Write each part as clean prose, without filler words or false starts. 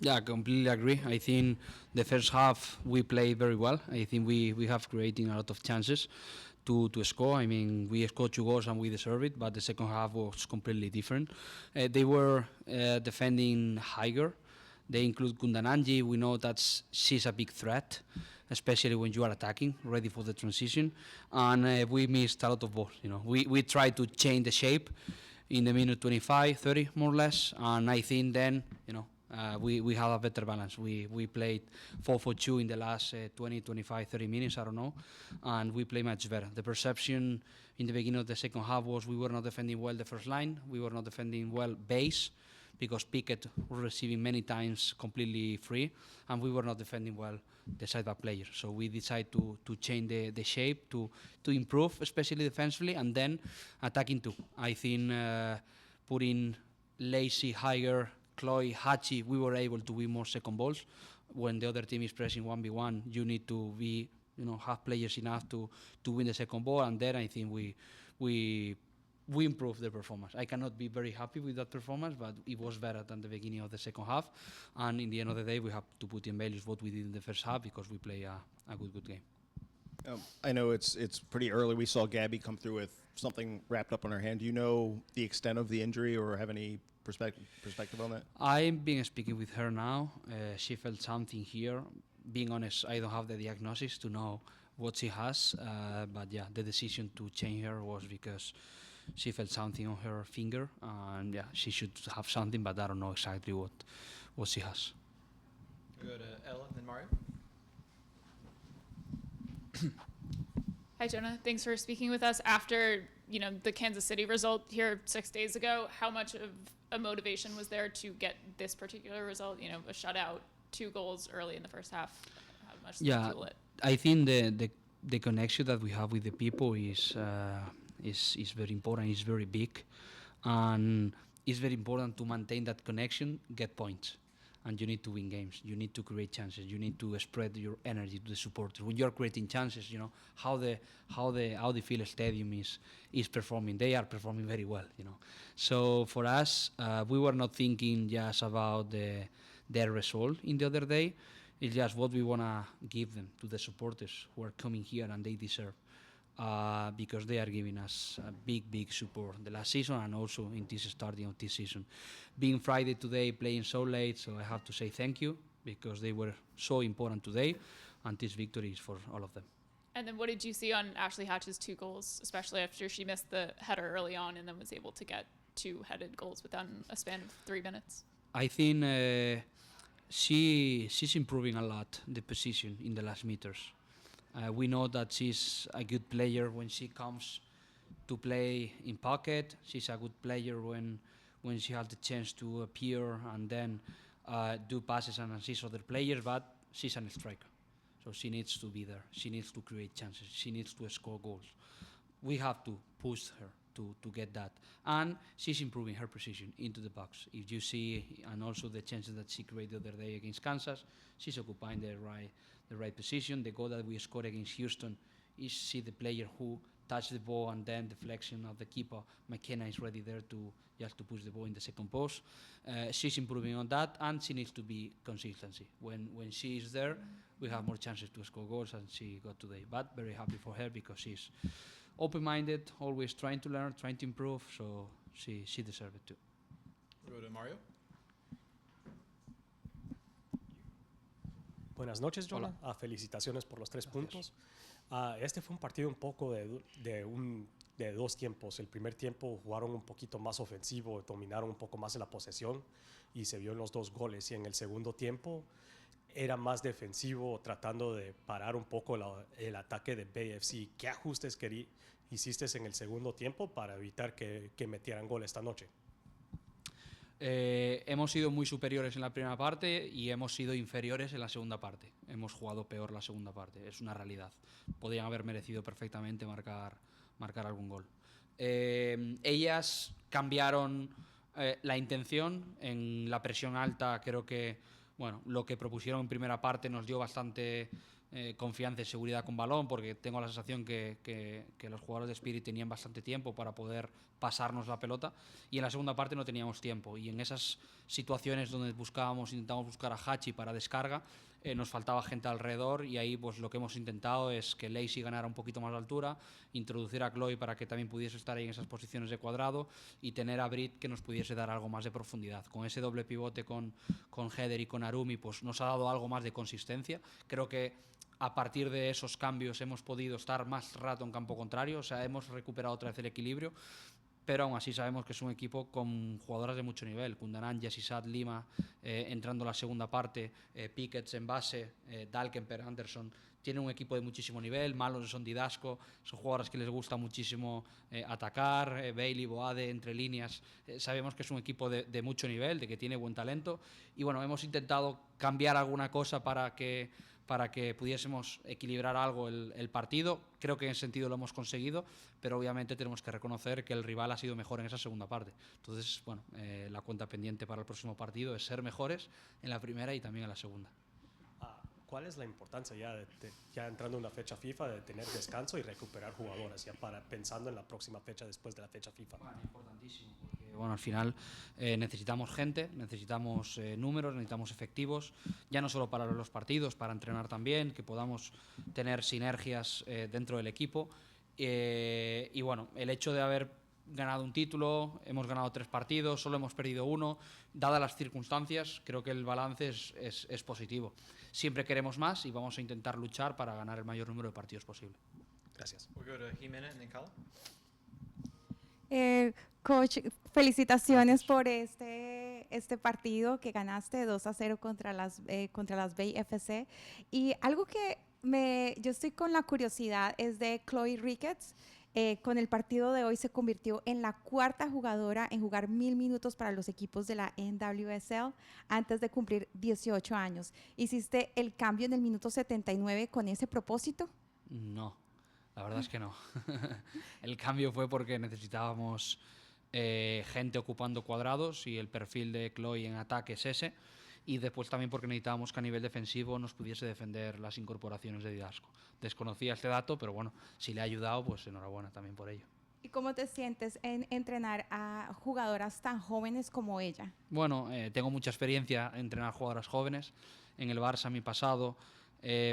Yeah, I completely agree. I think the first half we played very well. I think we have created a lot of chances to score. I mean, we scored 2 goals and we deserve it, but the second half was completely different. They were defending higher. They include Kundananji. We know that she's a big threat, especially when you are attacking, ready for the transition. And we missed a lot of balls. We tried to change the shape in the minute 25, 30 more or less, and I think then we have a better balance. We played 4-4-2 in the last 20, 25, 30 minutes, I don't know, and we play much better. The perception in the beginning of the second half was we were not defending well the first line, we were not defending well base, because Pickett was receiving many times completely free, and we were not defending well the side-back player. So we decided to change the shape, to improve, especially defensively, and then attacking too. I think putting Lacey, Higher, Chloe, Hachi, we were able to win more second balls. When the other team is pressing 1v1, you need to be, have players enough to win the second ball, and then I think we improved the performance. I cannot be very happy with that performance, but it was better than the beginning of the second half. And in the end of the day, we have to put in values what we did in the first half, because we play a good game. I know it's pretty early. We saw Gabby come through with something wrapped up on her hand. Do you know the extent of the injury or have any perspective on that? I've been speaking with her now. She felt something here. Being honest, I don't have the diagnosis to know what she has, but yeah, the decision to change her was because she felt something on her finger, and yeah, she should have something, but I don't know exactly what she has. We'll go to Ella and then Mario. Hi, Jonah. Thanks for speaking with us after the Kansas City result here 6 days ago. How much of a motivation was there to get this particular result? A shutout, 2 goals early in the first half. How much did you fuel it? I think the connection that we have with the people is very important. It's very big, and it's very important to maintain that connection, get points. And you need to win games. You need to create chances. You need to spread your energy to the supporters. When you're creating chances, how the Audi Field Stadium is performing. They are performing very well. So for us, we were not thinking just about their result in the other day. It's just what we wanna give them to the supporters who are coming here, and they deserve. Because they are giving us a big support the last season and also in this starting of this season. Being Friday today, playing so late, so I have to say thank you, because they were so important today, and this victory is for all of them. And then what did you see on Ashley Hatch's 2 goals, especially after she missed the header early on and then was able to get 2 headed goals within a span of 3 minutes? I think she's improving a lot the position in the last meters. We know that she's a good player when she comes to play in pocket. She's a good player when she has the chance to appear and then do passes and assist other players, but she's a striker. So she needs to be there. She needs to create chances. She needs to score goals. We have to push her to get that. And she's improving her position into the box. If you see, and also the chances that she created the other day against Kansas, she's occupying the right position. The goal that we scored against Houston is see the player who touched the ball and then deflection of the keeper. McKenna is ready there to push the ball in the second post. She's improving on that, and she needs to be consistency. When she is there, we have more chances to score goals, and she got today. But very happy for her, because she's open-minded, always trying to learn, trying to improve, so she deserves it too. We'll go to Mario. Buenas noches, Jonah. Felicitaciones por los 3 puntos. Este fue un partido un poco de 2 tiempos. El primer tiempo jugaron un poquito más ofensivo, dominaron un poco más en la posesión y se vio en los 2 goles. Y en el segundo tiempo era más defensivo, tratando de parar un poco el ataque de BFC. ¿Qué ajustes hiciste en el segundo tiempo para evitar que metieran gol esta noche? Hemos sido muy superiores en la primera parte y hemos sido inferiores en la segunda parte. Hemos jugado peor la segunda parte, es una realidad. Podrían haber merecido perfectamente marcar algún gol. Ellas cambiaron la intención en la presión alta. Creo que lo que propusieron en primera parte nos dio bastante confianza y seguridad con balón, porque tengo la sensación que los jugadores de Spirit tenían bastante tiempo para poder pasarnos la pelota, y en la segunda parte no teníamos tiempo, y en esas situaciones donde intentamos buscar a Hachi para descarga, nos faltaba gente alrededor, y ahí pues lo que hemos intentado es que Lacey ganara un poquito más de altura, introducir a Chloe para que también pudiese estar ahí en esas posiciones de cuadrado, y tener a Brit que nos pudiese dar algo más de profundidad. Con ese doble pivote con Heather y con Arumi, pues nos ha dado algo más de consistencia. Creo que a partir de esos cambios hemos podido estar más rato en campo contrario, o sea, hemos recuperado otra vez el equilibrio, pero aún así sabemos que es un equipo con jugadoras de mucho nivel. Kundanan, Jessisat, Lima, entrando la segunda parte, Pickets en base, Dalkenper, Anderson. Tienen un equipo de muchísimo nivel. Malon, son Didasco, son jugadoras que les gusta muchísimo atacar. Bailey, Boade, entre líneas. Sabemos que es un equipo de mucho nivel, de que tiene buen talento. Y bueno, hemos intentado cambiar alguna cosa para que pudiésemos equilibrar algo el partido. Creo que en ese sentido lo hemos conseguido, pero obviamente tenemos que reconocer que el rival ha sido mejor en esa segunda parte. Entonces, bueno, la cuenta pendiente para el próximo partido es ser mejores en la primera y también en la segunda. ¿Cuál es la importancia ya entrando en una fecha FIFA de tener descanso y recuperar jugadoras ya pensando en la próxima fecha después de la fecha FIFA? Bueno, importantísimo, porque bueno, al final necesitamos gente, necesitamos números, necesitamos efectivos, ya no solo para los partidos, para entrenar también, que podamos tener sinergias dentro del equipo. Y bueno, el hecho de haber ganado un título, hemos ganado 3 partidos, solo hemos perdido 1, dadas las circunstancias, creo que el balance es positivo. Siempre queremos más y vamos a intentar luchar para ganar el mayor número de partidos posible. Gracias. We'll go to Jimena and then Kala. Coach, felicitaciones por este partido que ganaste 2-0 contra las Bay FC. Y algo que yo estoy con la curiosidad es de Chloe Ricketts. Con el partido de hoy se convirtió en la 4ª jugadora en jugar 1000 minutos para los equipos de la NWSL antes de cumplir 18 años. ¿Hiciste el cambio en el minuto 79 con ese propósito? No, la verdad es que no. El cambio fue porque necesitábamos gente ocupando cuadrados, y el perfil de Chloe en ataque es ese, y después también porque necesitábamos que a nivel defensivo nos pudiese defender las incorporaciones de Didasco. Desconocía este dato, pero bueno, si le ha ayudado, pues enhorabuena también por ello. ¿Y cómo te sientes en entrenar a jugadoras tan jóvenes como ella? Bueno, tengo mucha experiencia en entrenar jugadoras jóvenes. En el Barça, mi pasado,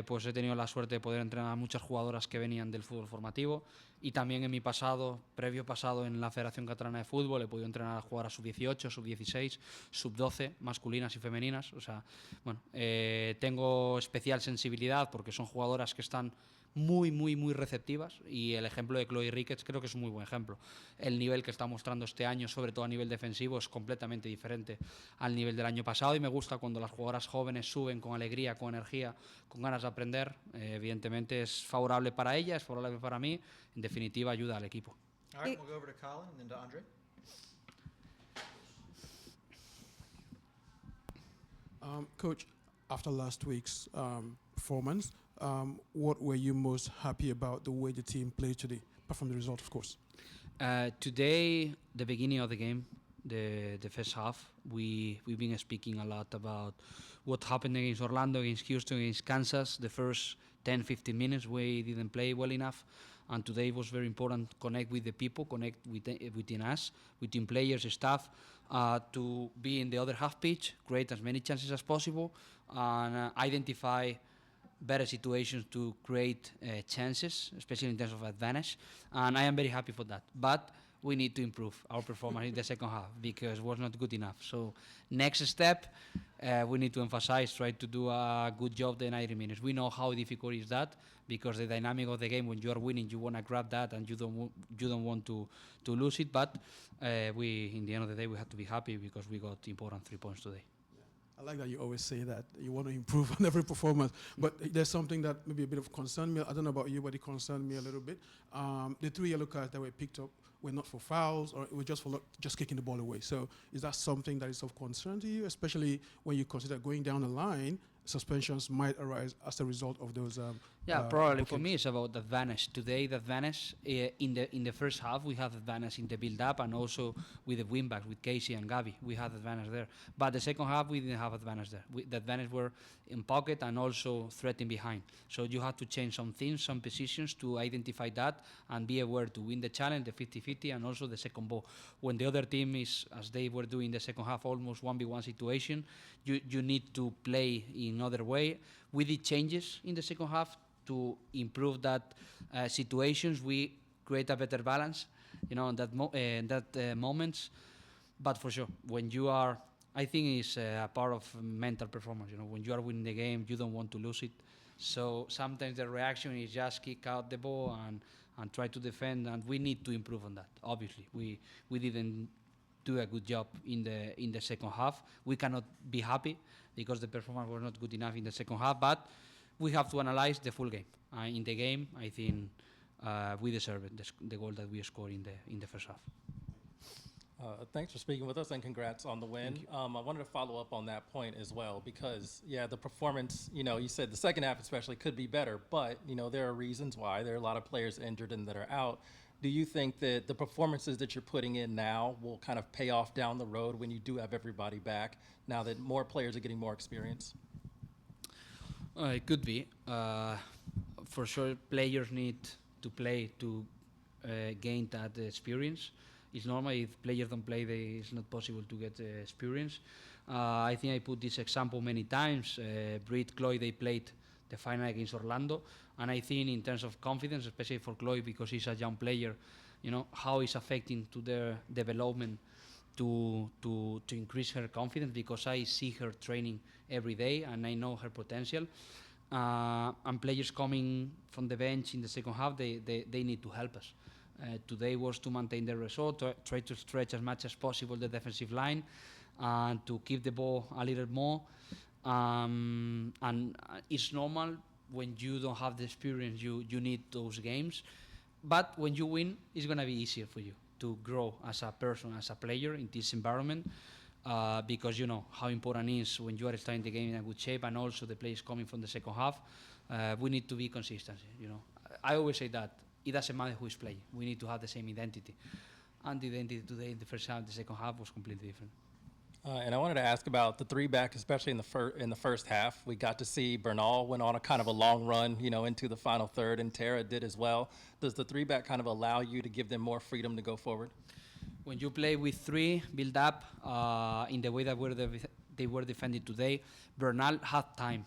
pues he tenido la suerte de poder entrenar a muchas jugadoras que venían del fútbol formativo, y también en mi previo pasado en la Federación Catalana de Fútbol he podido entrenar a jugadoras sub-18, sub-16, sub-12, masculinas y femeninas. O sea, bueno, tengo especial sensibilidad porque son jugadoras que están muy, muy, muy receptivas, y el ejemplo de Chloe Ricketts creo que es un muy buen ejemplo. El nivel que está mostrando este año, sobre todo a nivel defensivo, es completamente diferente al nivel del año pasado, y me gusta cuando las jugadoras jóvenes suben con alegría, con energía, con ganas de aprender. Evidentemente es favorable para ella, es favorable para mí, en definitiva ayuda al equipo. All right, we'll go over to Kala and then to Andre. Coach, after last week's performance, what were you most happy about the way the team played today, apart from the result, of course? Today, the beginning of the game, the first half, we've been speaking a lot about what happened against Orlando, against Houston, against Kansas. The first 10-15 minutes we didn't play well enough, and today it was very important to connect with the people, connect within us, within players, staff, to be in the other half pitch, create as many chances as possible, and identify better situations to create chances, especially in terms of advantage. And I am very happy for that. But we need to improve our performance in the second half because it was not good enough. So next step, we need to emphasize, try to do a good job the 90 minutes. We know how difficult is that because the dynamic of the game, when you are winning, you want to grab that and you don't want to lose it. But we, in the end of the day, we have to be happy because we got important 3 points today. I like that you always say that you want to improve on every performance, but there's something that maybe a bit of concern me. I don't know about you, but it concerned me a little bit. The 3 yellow cards that were picked up were not for fouls or it was just for just kicking the ball away. So is that something that is of concern to you, especially when you consider going down the line, suspensions might arise as a result of those? Probably for bookings? me it's about the advantage. Today the advantage in the first half we have advantage in the build up and also with the win backs with Casey and Gabby we had advantage there. But the second half we didn't have advantage there. The advantage were in pocket and also threatening behind. So you have to change some things, some positions to identify that and be aware to win the challenge, the 50-50 and also the second ball. When the other team is, as they were doing the second half, almost 1v1 situation, you need to play in other way. We did changes in the second half to improve that situations. We create a better balance, in that moments. But for sure, when you are, I think it's a part of mental performance. When you are winning the game, you don't want to lose it. So sometimes the reaction is just kick out the ball and try to defend, and we need to improve on that. Obviously, we didn't do a good job in the second half. We cannot be happy because the performance was not good enough in the second half, but we have to analyze the full game. In the game, I think we deserve it, the goal that we scored in the first half. Thanks for speaking with us and congrats on the win. I wanted to follow up on that point as well because, the performance, you said the second half especially could be better, but, there are reasons why. There are a lot of players injured and that are out. Do you think that the performances that you're putting in now will kind of pay off down the road when you do have everybody back, now that more players are getting more experience? It could be. For sure, players need to play to gain that experience. It's normal if players don't play, it's not possible to get experience. I think I put this example many times. Britt, Chloe, they played the final against Orlando, and I think in terms of confidence, especially for Chloe because she's a young player, how it's affecting to their development to increase her confidence because I see her training every day and I know her potential. And players coming from the bench in the second half, they need to help us. Today was to maintain the result, try to stretch as much as possible the defensive line, and to keep the ball a little more. And it's normal when you don't have the experience, you need those games. But when you win, it's going to be easier for you to grow as a person, as a player in this environment, because you know how important it is when you are starting the game in a good shape, and also the players coming from the second half. We need to be consistent. I always say that it doesn't matter who is playing. We need to have the same identity. And the identity today in the first half, the second half was completely different. And I wanted to ask about the three back, especially in the first half. We got to see Bernal went on a kind of a long run, into the final third, and Tara did as well. Does the three back kind of allow you to give them more freedom to go forward? When you play with three, build up in the way that they were defended today, Bernal had time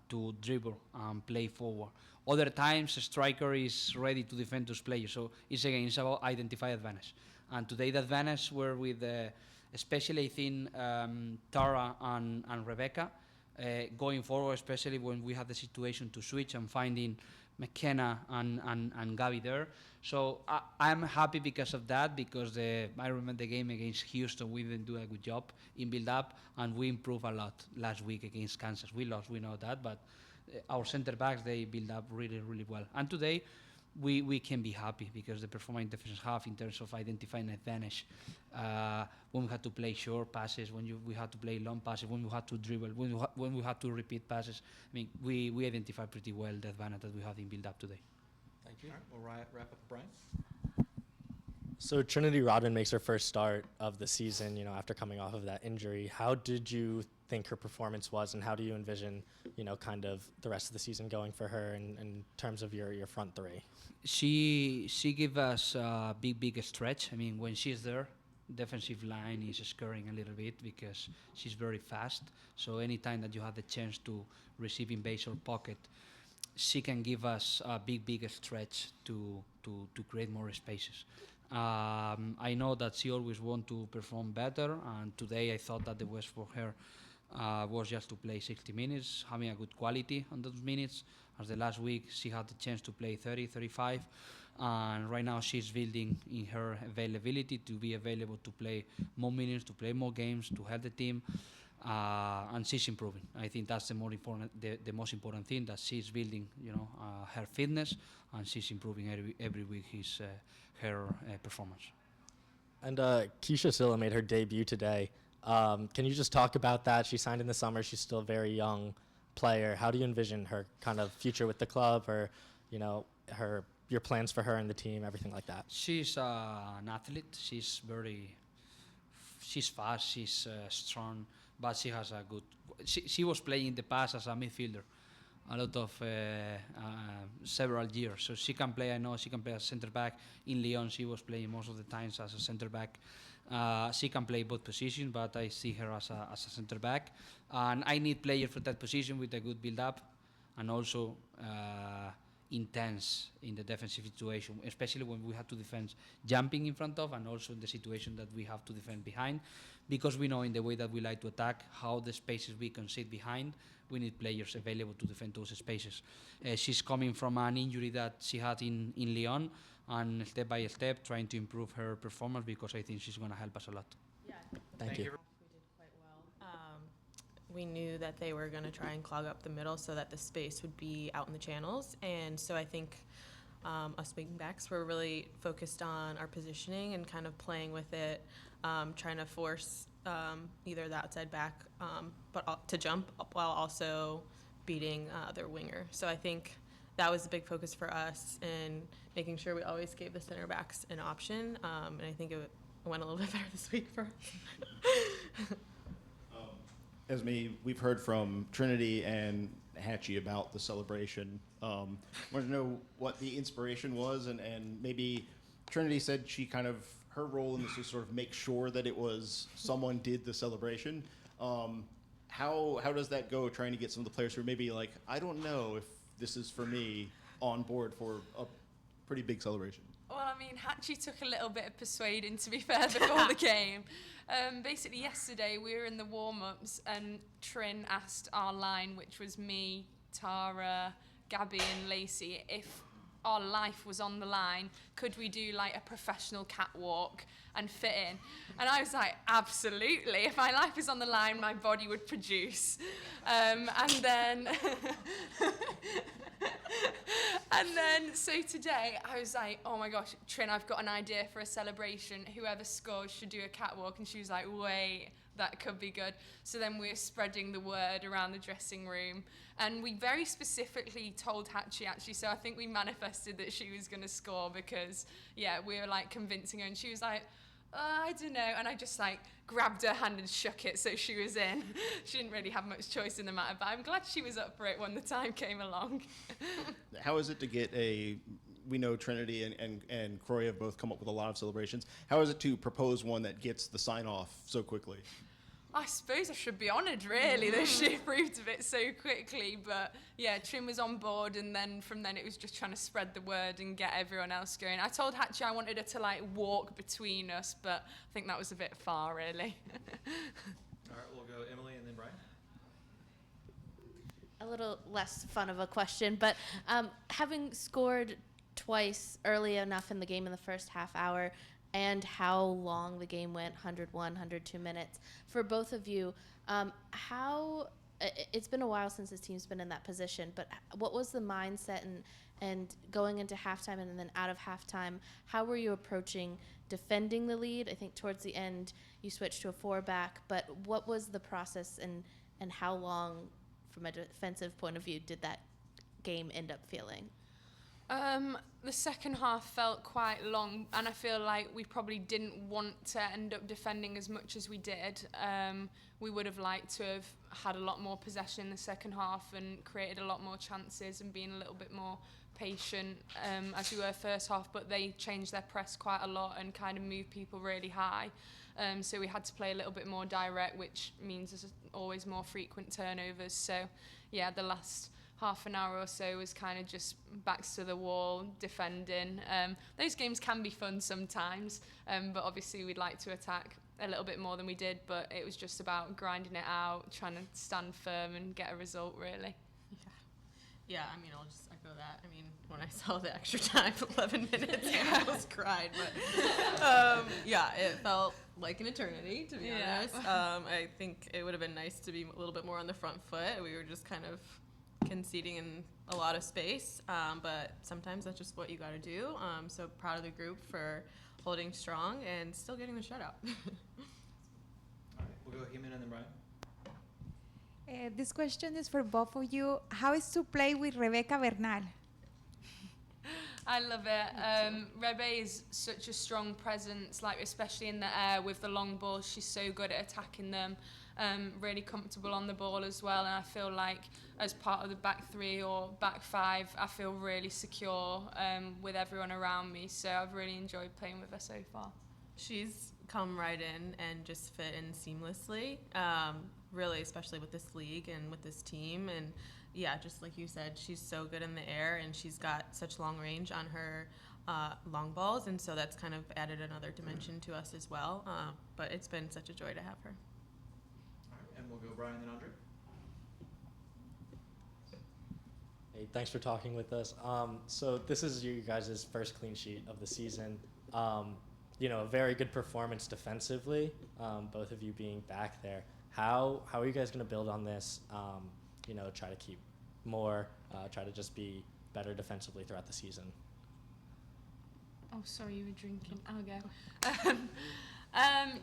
to dribble and play forward. Other times, a striker is ready to defend those players. So it's about identify advantage. And today the advantage were with especially I think Tara and Rebecca going forward, especially when we had the situation to switch and finding McKenna and Gabby there. So I'm happy because of that, because I remember the game against Houston, we didn't do a good job in build-up, and we improved a lot last week against Kansas. We lost, we know that, but our center backs, they build up really, really well. And today, we can be happy because the performance in the first half in terms of identifying advantage, when we had to play short passes, when we had to play long passes, when we had to dribble, when we had to repeat passes, we identified pretty well the advantage that we had in build-up today. Thank you. All right, we'll wrap up with Brian. So Trinity Rodman makes her first start of the season, after coming off of that injury. How did you think her performance was, and how do you envision, kind of the rest of the season going for her in terms of your front three? She gave us a big stretch. When she's there, defensive line is scaring a little bit because she's very fast. So anytime that you have the chance to receive in base or pocket, she can give us a big stretch to create more spaces. I know that she always wants to perform better, and today I thought that the best for her was just to play 60 minutes, having a good quality on those minutes. As the last week, she had the chance to play 30, 35, and right now she's building in her availability to be available to play more minutes, to play more games, to help the team. and she's improving. I think that's the most important thing, that she's building, her fitness, and she's improving every week her performance. And Keisha Silla made her debut today. Can you just talk about that? She signed in the summer. She's still a very young player. How do you envision her kind of future with the club, or, your plans for her and the team, everything like that? She's an athlete. She's fast. She's strong, but she has a good. She was playing in the past as a midfielder, a lot of several years. So she can play. I know she can play as center back. In Lyon, she was playing most of the times as a center back. She can play both positions, but I see her as a center back. And I need players for that position with a good build-up, and also intense in the defensive situation, especially when we have to defend jumping in front of, and also in the situation that we have to defend behind, because we know in the way that we like to attack, how the spaces we concede behind, we need players available to defend those spaces. She's coming from an injury that she had in Lyon, and step by step trying to improve her performance, because I think she's going to help us a lot. Yeah, Thank you. we did quite well. We knew that they were going to try and clog up the middle so that the space would be out in the channels, and so I think us wing backs were really focused on our positioning and kind of playing with it, trying to force either the outside back to jump while also beating their winger. So I think that was a big focus for us, in making sure we always gave the center backs an option, and I think it went a little bit better this week for us. Esme, we've heard from Trinity and Hatchie about the celebration. Wanted to know what the inspiration was, and maybe Trinity said she her role in this was sort of make sure that it was someone did the celebration. How does that go, trying to get some of the players who are maybe like, I don't know if this is for me, on board for a pretty big celebration? Well, I mean, Hatchie took a little bit of persuading, to be fair, before the game. Basically, yesterday we were in the warm-ups, and Trin asked our line, which was me, Tara, Gabby and Lacey, if our life was on the line, could we do like a professional catwalk and fit in? And I was like, absolutely. If my life was on the line, my body would produce. And then so today I was like, oh my gosh, Trin, I've got an idea for a celebration. Whoever scores should do a catwalk. And she was like, wait, that could be good. So then we were spreading the word around the dressing room, and we very specifically told Hatchie, actually, so I think we manifested that she was going to score, because we were like convincing her, and she was like, I don't know, and I just like grabbed her hand and shook it so she was in. She didn't really have much choice in the matter, but I'm glad she was up for it when the time came along. How is it to get we know Trinity and Croy have both come up with a lot of celebrations. How is it to propose one that gets the sign-off so quickly? I suppose I should be honoured, really, that she approved of it so quickly. But yeah, Trin was on board, and then from then it was just trying to spread the word and get everyone else going. I told Hatchie I wanted her to like walk between us, but I think that was a bit far, really. All right, we'll go Emily and then Brian. A little less fun of a question, but having scored twice early enough in the game in the first half hour, and how long the game went, 101, 102 minutes, for both of you, it's been a while since this team's been in that position, but what was the mindset and going into halftime and then out of halftime, how were you approaching defending the lead? I think towards the end you switched to a 4-back, but what was the process and how long, from a defensive point of view, did that game end up feeling? The second half felt quite long, and I feel like we probably didn't want to end up defending as much as we did. We would have liked to have had a lot more possession in the second half and created a lot more chances and been a little bit more patient as we were first half, but they changed their press quite a lot and kind of moved people really high. So we had to play a little bit more direct, which means there's always more frequent turnovers. So yeah, the last half an hour or so was kind of just backs to the wall, defending. Those games can be fun sometimes, but obviously we'd like to attack a little bit more than we did, but it was just about grinding it out, trying to stand firm and get a result, really. Yeah, I mean, I'll just echo that. I mean, when I saw the extra time, 11 minutes, I almost cried. But yeah, it felt like an eternity, to be honest. I think it would have been nice to be a little bit more on the front foot. We were just kind of conceding in a lot of space, but sometimes that's just what you got to do. So proud of the group for holding strong and still getting the shutout. All right, we'll go Heman and then Brian. This question is for both of you. How is to play with Rebecca Bernal? I love it. Rebe is such a strong presence, like especially in the air with the long balls. She's so good at attacking them. Really comfortable on the ball as well. And I feel like as part of the back three or back five, I feel really secure with everyone around me. So I've really enjoyed playing with her so far. She's come right in and just fit in seamlessly, really, especially with this league and with this team. And yeah, just like you said, she's so good in the air and she's got such long range on her long balls. And so that's kind of added another dimension to us as well. But it's been such a joy to have her. All right, and we'll go Brian and then Andre. Hey, thanks for talking with us. So this is you guys' first clean sheet of the season. You know, a very good performance defensively, both of you being back there. How are you guys going to build on this? You know, try to keep more, try to just be better defensively throughout the season. Oh, sorry, you were drinking. I'll go.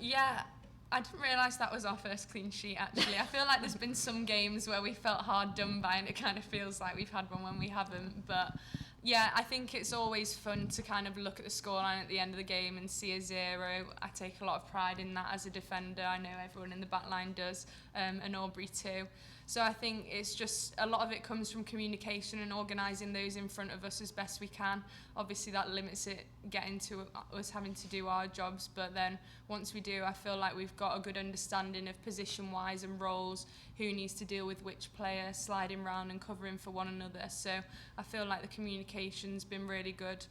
Yeah, I didn't realise that was our first clean sheet, actually. I feel like there's been some games where we felt hard done by, and it kind of feels like we've had one when we haven't. But yeah, I think it's always fun to kind of look at the scoreline at the end of the game and see a 0. I take a lot of pride in that as a defender. I know everyone in the back line does, and Aubrey too. So I think it's just a lot of it comes from communication and organising those in front of us as best we can. Obviously that limits it getting to us having to do our jobs, but then once we do, I feel like we've got a good understanding of position-wise and roles, who needs to deal with which player, sliding round and covering for one another. So I feel like the communication's been really good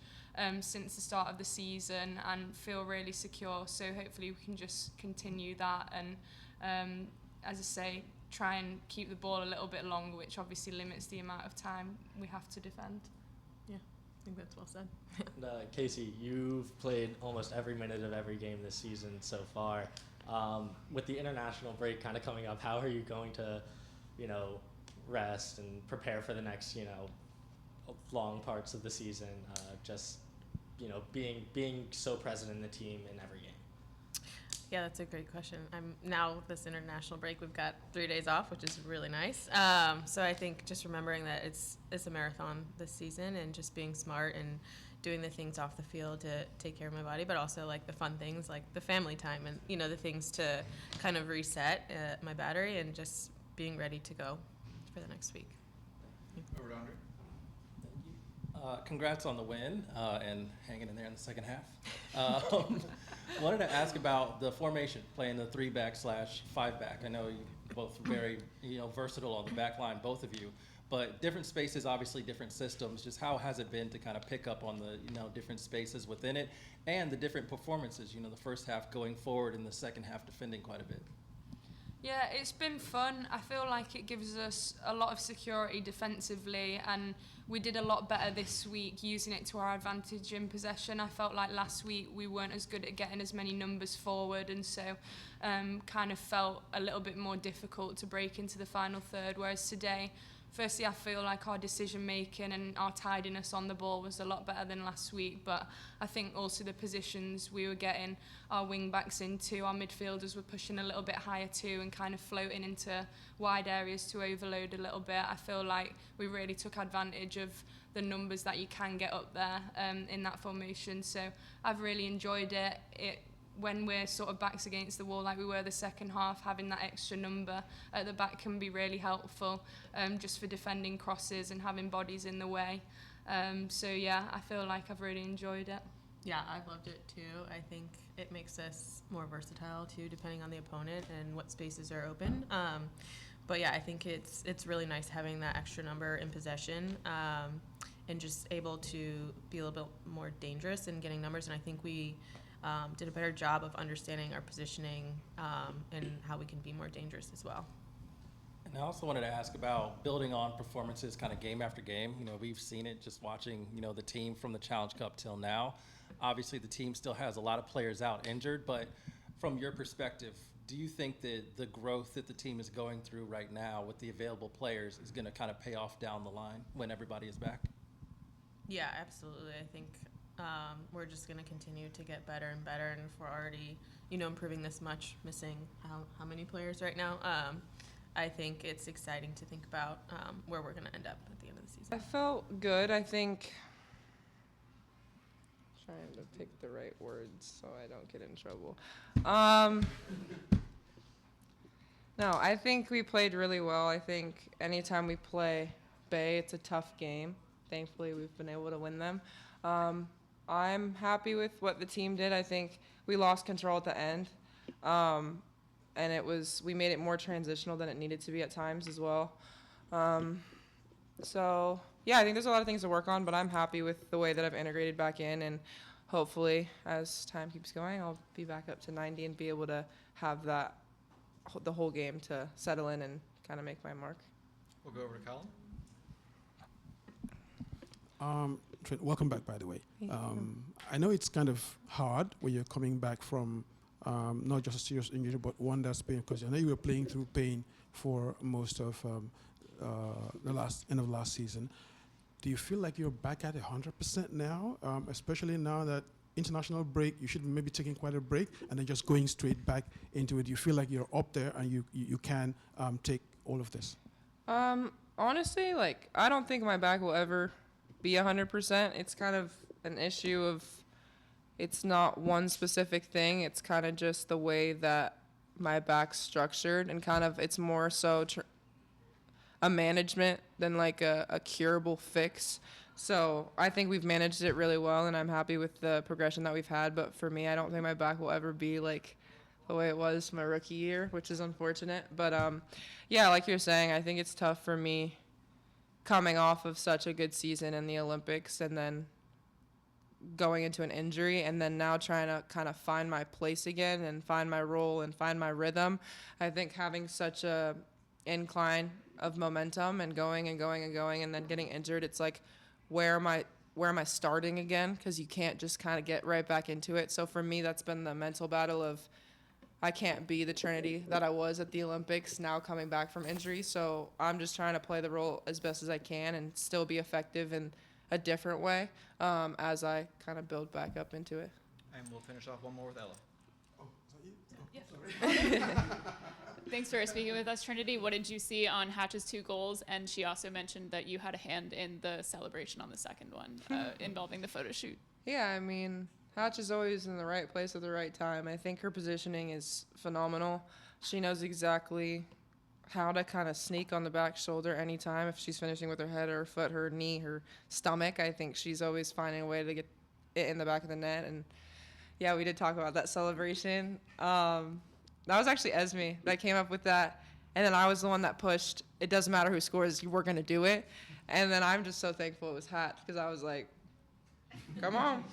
since the start of the season and feel really secure. So hopefully we can just continue that and, as I say, try and keep the ball a little bit longer, which obviously limits the amount of time we have to defend. Yeah, I think that's well said. And, Casey, you've played almost every minute of every game this season so far. With the international break kind of coming up, how are you going to, you know, rest and prepare for the next, you know, long parts of the season? Just, you know, being so present in the team in every game. Yeah, that's a great question. Now this international break, we've got 3 days off, which is really nice. So I think just remembering that it's a marathon this season and just being smart and doing the things off the field to take care of my body, but also like the fun things like the family time and, you know, the things to kind of reset my battery and just being ready to go for the next week. Over to Andre. Congrats on the win and hanging in there in the second half. Wanted to ask about the formation, playing the 3-back/5-back. I know you're both very, you know, versatile on the back line, both of you, but different spaces, obviously different systems. Just how has it been to kind of pick up on the, you know, different spaces within it and the different performances, you know, the first half going forward and the second half defending quite a bit? Yeah, it's been fun. I feel like it gives us a lot of security defensively, and we did a lot better this week using it to our advantage in possession. I felt like last week we weren't as good at getting as many numbers forward, and so kind of felt a little bit more difficult to break into the final third, whereas today, firstly, I feel like our decision making and our tidiness on the ball was a lot better than last week, but I think also the positions we were getting our wing backs into, our midfielders were pushing a little bit higher too and kind of floating into wide areas to overload a little bit. I feel like we really took advantage of the numbers that you can get up there in that formation, so I've really enjoyed it. When we're sort of backs against the wall like we were the second half, having that extra number at the back can be really helpful just for defending crosses and having bodies in the way. So yeah, I feel like I've really enjoyed it. Yeah, I've loved it too. I think it makes us more versatile too, depending on the opponent and what spaces are open. But yeah, I think it's really nice having that extra number in possession and just able to be a little bit more dangerous in getting numbers. And I think we did a better job of understanding our positioning and how we can be more dangerous as well. And I also wanted to ask about building on performances kind of game after game. You know, we've seen it just watching, you know, the team from the Challenge Cup till now. Obviously, the team still has a lot of players out injured, but from your perspective, do you think that the growth that the team is going through right now with the available players is going to kind of pay off down the line when everybody is back? Yeah, absolutely. I think we're just going to continue to get better and better, and if we're already, improving this much, missing how many players right now, I think it's exciting to think about where we're going to end up at the end of the season. I felt good. I think trying to pick the right words so I don't get in trouble. No, I think we played really well. I think anytime we play Bay, it's a tough game. Thankfully, we've been able to win them. I'm happy with what the team did. I think we lost control at the end. And we made it more transitional than it needed to be at times as well. So, yeah, I think there's a lot of things to work on, but I'm happy with the way that I've integrated back in, and hopefully, as time keeps going, I'll be back up to 90 and be able to have the whole game to settle in and kind of make my mark. We'll go over to Colin. Trent, welcome back, by the way. I know it's kind of hard when you're coming back from not just a serious injury, but one that's pain, because I know you were playing through pain for most of the end of last season. Do you feel like you're back at 100% now, especially now that international break, you should be maybe taking quite a break and then just going straight back into it? Do you feel like you're up there and you can take all of this? Honestly, I don't think my back will ever be 100%. It's kind of an issue of, it's not one specific thing. It's kind of just the way that my back's structured, and kind of it's more so a management than a curable fix. So I think we've managed it really well, and I'm happy with the progression that we've had. But for me, I don't think my back will ever be the way it was my rookie year, which is unfortunate. But yeah, like you're saying, I think it's tough for me coming off of such a good season in the Olympics and then going into an injury, and then now trying to kind of find my place again and find my role and find my rhythm. I think having such a incline of momentum and going and going and going and then getting injured, it's where am I starting again? Because you can't just kind of get right back into it. So for me, that's been the mental battle of, I can't be the Trinity that I was at the Olympics now coming back from injury. So I'm just trying to play the role as best as I can and still be effective in a different way as I kind of build back up into it. And we'll finish off one more with Ella. Thanks for speaking with us, Trinity. What did you see on Hatch's 2 goals? And she also mentioned that you had a hand in the celebration on the second one involving the photo shoot. Yeah, I mean, Hatch is always in the right place at the right time. I think her positioning is phenomenal. She knows exactly how to kind of sneak on the back shoulder anytime. If she's finishing with her head or her foot, her knee, her stomach, I think she's always finding a way to get it in the back of the net. And yeah, we did talk about that celebration. That was actually Esme that came up with that. And then I was the one that pushed, it doesn't matter who scores, we're going to do it. And then I'm just so thankful it was Hatch, because I was like, come on.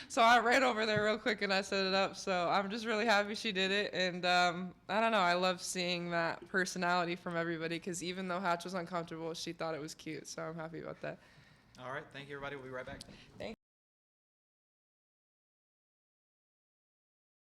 So I ran over there real quick and I set it up. So I'm just really happy she did it. And I don't know, I love seeing that personality from everybody, because even though Hatch was uncomfortable, she thought it was cute. So I'm happy about that. All right. Thank you, everybody. We'll be right back. Thanks.